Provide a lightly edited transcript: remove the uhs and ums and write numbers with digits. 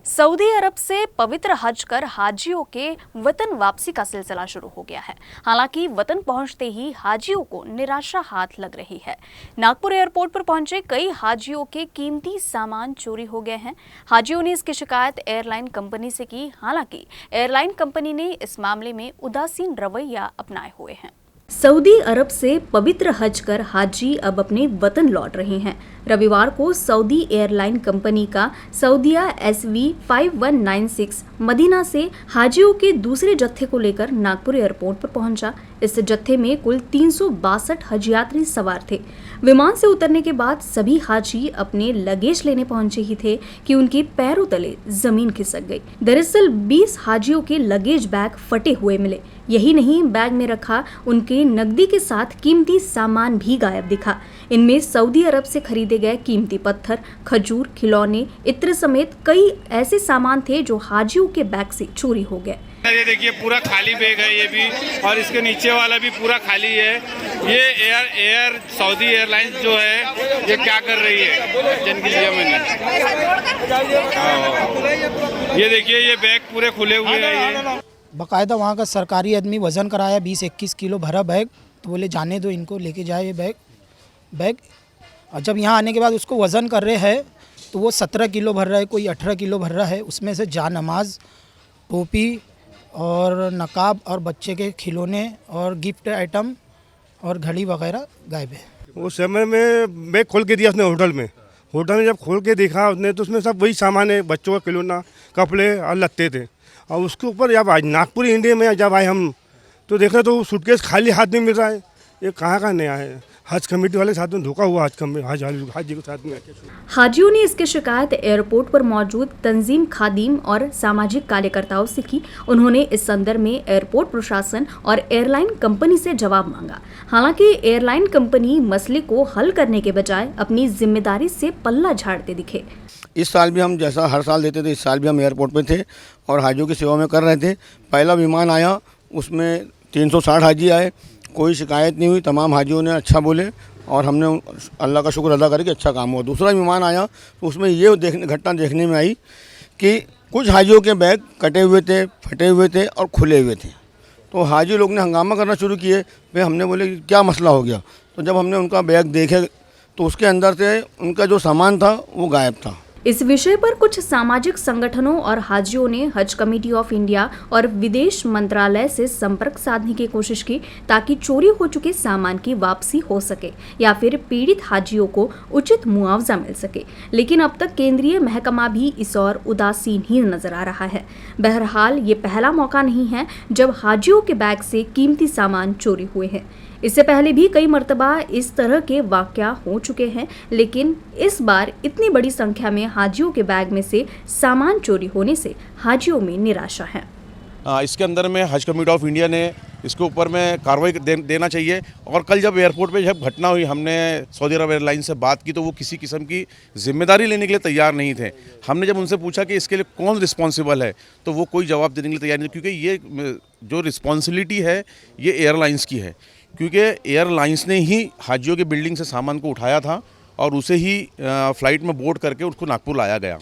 Saudi अरब से पवित्र हज कर हाजियों के वतन वापसी का सिलसिला शुरू हो गया है। हालांकि वतन पहुंचते ही हाजियों को निराशा हाथ लग रही है। नागपुर एयरपोर्ट पर पहुंचे कई हाजियों के कीमती सामान चोरी हो गए हैं। हाजियों ने इसकी शिकायत एयरलाइन कंपनी से की। हालांकि एयरलाइन कंपनी ने इस मामले में उदासीन रवैया अपनाए हुए हैं। सऊदी अरब से पवित्र हज कर हाजी अब अपने वतन लौट रहे हैं। रविवार को सऊदी एयरलाइन कंपनी का सऊदिया SV5196 मदीना से हाजियों के दूसरे जत्थे को लेकर नागपुर एयरपोर्ट पर पहुंचा। इस जत्थे में कुल 362 हज यात्री सवार थे। विमान से उतरने के बाद सभी हाजी अपने लगेज लेने पहुंचे ही थे कि उनके पैरों तले जमीन खिसक गई। दरअसल 20 हाजियों के लगेज बैग फटे हुए मिले। यही नहीं, बैग में रखा उनके नकदी के साथ कीमती सामान भी गायब दिखा। इनमें सऊदी अरब से खरीदे गए कीमती पत्थर, खजूर, खिलौने, इत्र समेत कई ऐसे सामान थे जो हाजियों के बैग से चोरी हो गए। ये देखिए पूरा खाली बैग है ये भी, और इसके नीचे वाला भी पूरा खाली है। ये एयर सऊदी एयरलाइंस जो है ये क्या कर रही है जन के लिए मैंने ये देखिए ये बैग पूरे खुले हुए हैं। ये बाकायदा वहाँ का सरकारी आदमी वज़न कराया 20-21 किलो भरा बैग, तो बोले जाने दो इनको, लेके जाए ये बैग। और जब यहाँ आने के बाद उसको वज़न कर रहे हैं तो वो 17 किलो भर रहा है, कोई 18 किलो भर रहा है। उसमें से नमाज, टोपी और नकाब और बच्चे के खिलौने और गिफ्ट आइटम और घड़ी वगैरह गायब है। उस समय में बैग खोल के दिया उसने होटल में जब खोल के देखा उसने तो उसमें सब वही सामान है, बच्चों का खिलौना, कपड़े और लत्ते थे। और उसके ऊपर जब आज नागपुर इंडिया में जब आए हम तो देखा तो सूटकेस खाली हाथ में मिल रहा है। ये कहाँ का नया है? हज कमेटी वाले साथ में धोखा हुआ हाजी के साथ में। हाजियों ने इसकी शिकायत एयरपोर्ट पर मौजूद तंजीम, खादिम और सामाजिक कार्यकर्ताओं से की। उन्होंने इस संदर्भ में एयरपोर्ट प्रशासन और एयरलाइन कंपनी से जवाब मांगा। हालांकि एयरलाइन कंपनी मसले को हल करने के बजाय अपनी जिम्मेदारी से पल्ला झाड़ते दिखे। इस साल भी हम जैसा हर साल देते थे, इस साल भी हम एयरपोर्ट पे थे और हाजियों की सेवा में कर रहे थे। पहला विमान आया उसमें 360 हाजी आए, कोई शिकायत नहीं हुई, तमाम हाजियों ने अच्छा बोले और हमने अल्लाह का शुक्र अदा करके अच्छा काम हुआ। दूसरा विमान आया तो उसमें ये घटना देखने में आई कि कुछ हाजियों के बैग कटे हुए थे, फटे हुए थे और खुले हुए थे। तो हाजी लोग ने हंगामा करना शुरू किए। फिर हमने बोले कि क्या मसला हो गया। तो जब हमने उनका बैग देखे तो उसके अंदर से उनका जो सामान था वो गायब था। इस विषय पर कुछ सामाजिक संगठनों और हाजियों ने हज कमेटी ऑफ इंडिया और विदेश मंत्रालय से संपर्क साधने की कोशिश की ताकि चोरी हो चुके सामान की वापसी हो सके या फिर पीड़ित हाजियों को उचित मुआवजा मिल सके। लेकिन अब तक केंद्रीय महकमा भी इस ओर उदासीन ही नजर आ रहा है। बहरहाल ये पहला मौका नहीं है जब हाजियों के बैग से कीमती सामान चोरी हुए हैं। इससे पहले भी कई मर्तबा इस तरह के वाकया हो चुके हैं, लेकिन इस बार इतनी बड़ी संख्या में हाजियों के बैग में से सामान चोरी होने से हाजियों में निराशा है। इसके अंदर में हज कमेटी ऑफ इंडिया ने इसके ऊपर में कार्रवाई देना चाहिए। और कल जब एयरपोर्ट पे जब घटना हुई, हमने सऊदी अरब एयरलाइन से बात की तो वो किसी किस्म की जिम्मेदारी लेने के लिए तैयार नहीं थे। हमने जब उनसे पूछा कि इसके लिए कौन रिस्पॉन्सिबल है तो वो कोई जवाब देने के लिए तैयार नहीं, क्योंकि ये जो रिस्पॉन्सिबिलिटी है ये एयरलाइंस की है, क्योंकि एयरलाइंस ने ही हाजियों के बिल्डिंग से सामान को उठाया था और उसे ही फ़्लाइट में बोर्ड करके उसको नागपुर लाया गया।